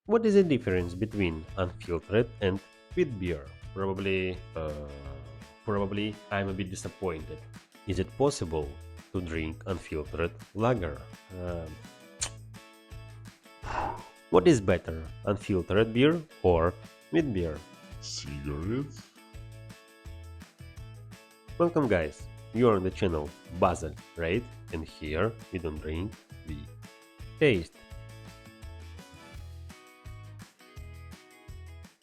What is the difference between unfiltered and wheat beer? Probably I'm a bit disappointed. Is it possible to drink unfiltered lager? Um, what is better, unfiltered beer or wheat beer? Cigarettes? Welcome guys, you are on the channel Basil, right? And here we don't drink, we taste.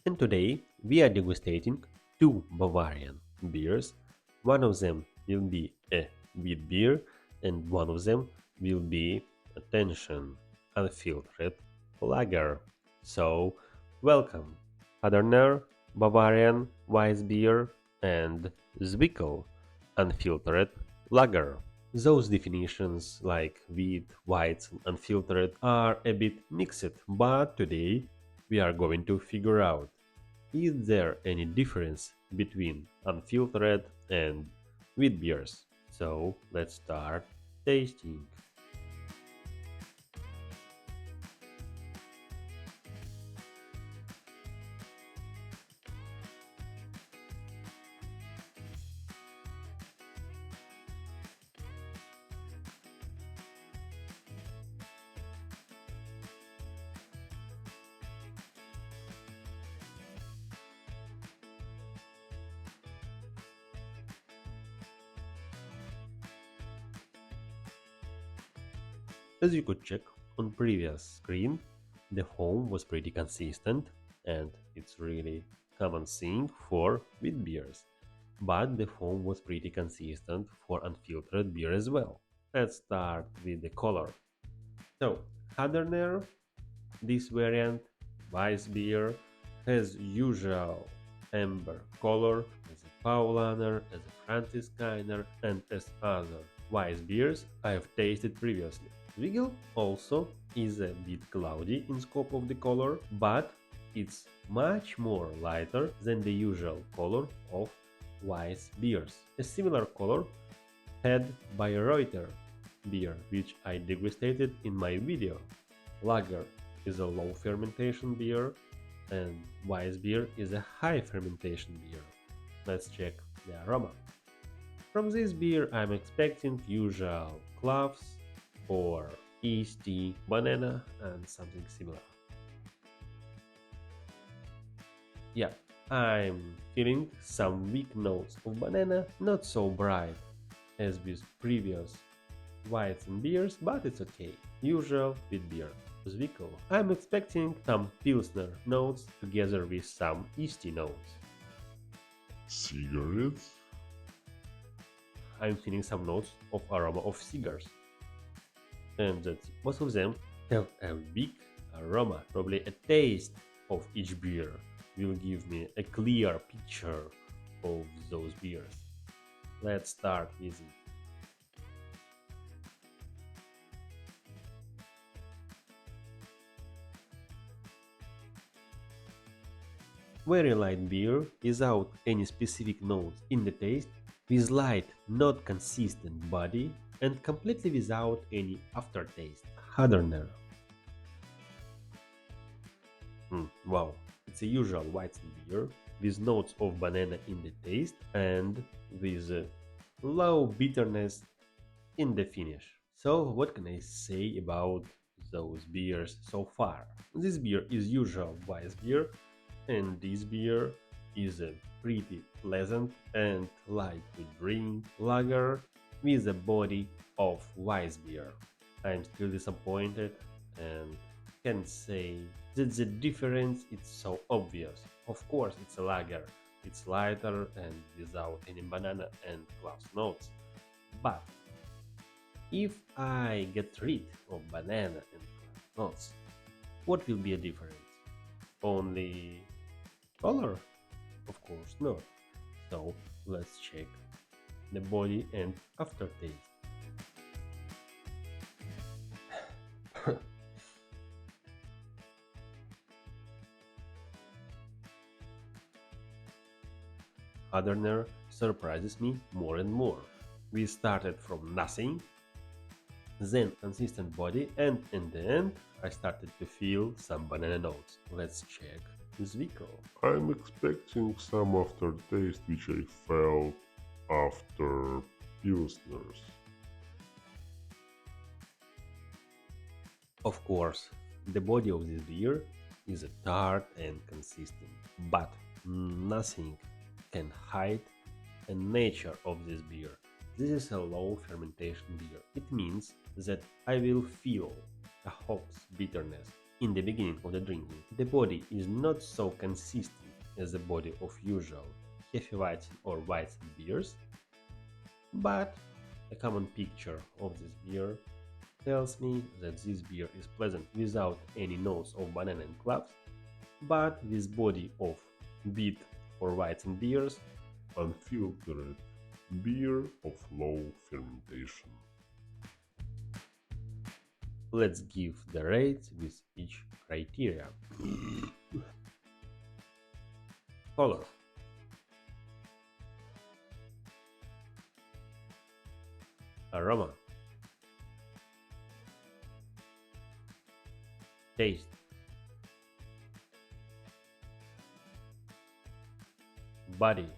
And today we are degustating two Bavarian beers. One of them will be a wheat beer and one of them will be, attention, unfiltered lager. So, welcome, Haderner, Bavarian, Weissbier and Zwickl, unfiltered lager. Those definitions like wheat, whites and unfiltered are a bit mixed, but today we are going to figure out, is there any difference between unfiltered and wheat beers? So let's start tasting. As you could check on previous screen, the foam was pretty consistent and it's really common thing for wheat beers. But the foam was pretty consistent for unfiltered beer as well. Let's start with the color. So, Haderner, this variant, Weissbier, has usual amber color as a Paulaner, as a Franziskaner, and as other Weiss beers I have tasted previously. Wiggle also is a bit cloudy in scope of the color, but it's much more lighter than the usual color of Weiss beers. A similar color had by Reuter beer, which I degustated in my video. Lager is a low fermentation beer and Weiss beer is a high fermentation beer. Let's check the aroma. From this beer I'm expecting usual cloves or yeasty banana and something similar. Yeah, I'm feeling some weak notes of banana, not so bright as with previous whites and beers, but it's okay. Usual with beer. Zwickl. I'm expecting some Pilsner notes together with some yeasty notes. Cigarettes? I'm feeling some notes of aroma of cigars. And that most of them have a big aroma. Probably a taste of each beer will give me a clear picture of those beers. Let's start with it. Very light beer without any specific notes in the taste, with light, not consistent body, and completely without any aftertaste. Haderner. Wow, it's a usual Weizen beer with notes of banana in the taste and with low bitterness in the finish. So, what can I say about those beers so far? This beer is usual Weiss beer, and this beer is a pretty pleasant and light to drink lager with a body of Weiss beer. I'm still disappointed and can't say that the difference is so obvious. Of course, it's a lager. It's lighter and without any banana and cloves notes. But if I get rid of banana and clove notes, what will be a difference? Only color? Of course not. So let's check the body and aftertaste. Haderner surprises me more and more. We started from nothing, then consistent body, and in the end, I started to feel some banana notes. Let's check Zwickl. I'm expecting some aftertaste which I felt after Pilsners. Of course, the body of this beer is tart and consistent, but nothing can hide the nature of this beer. This is a low fermentation beer. It means that I will feel a hops bitterness in the beginning of the drinking. The body is not so consistent as the body of usual heavy whites or whites beers, but a common picture of this beer tells me that this beer is pleasant without any notes of banana and cloves, but with body of beet or weizen beers. Unfiltered beer of low fermentation. Let's give the rates with each criteria. Color, aroma, taste, body,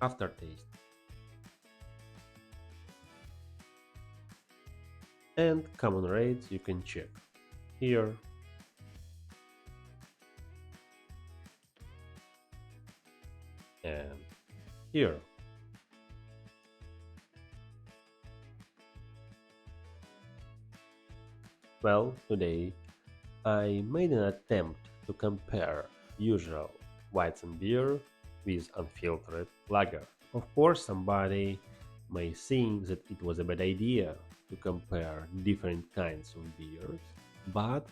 aftertaste, and common rates you can check here, and here. Well, today I made an attempt to compare usual Weizen beer with unfiltered lager. Of course, somebody may think that it was a bad idea to compare different kinds of beers, but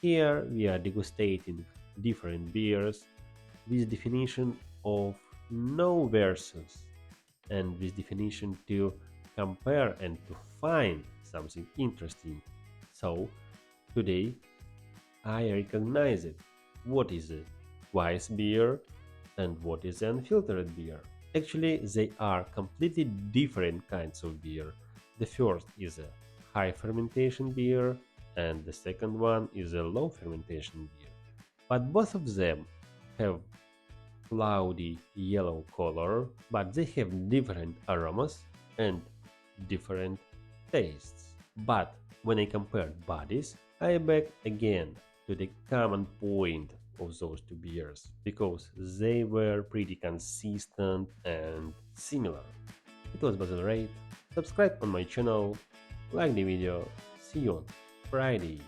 here we are degustating different beers with definition of no versus and with definition to compare and to find something interesting. So today I recognize it. What is a Weiss beer and what is an unfiltered beer? Actually, they are completely different kinds of beer. The first is a high fermentation beer, and the second one is a low fermentation beer. But both of them have cloudy yellow color, but they have different aromas and different tastes. But when I compare bodies, I back again to the common point of those two beers because they were pretty consistent and similar. It was Basil Rate. Subscribe on my channel, like the video. See you on Friday.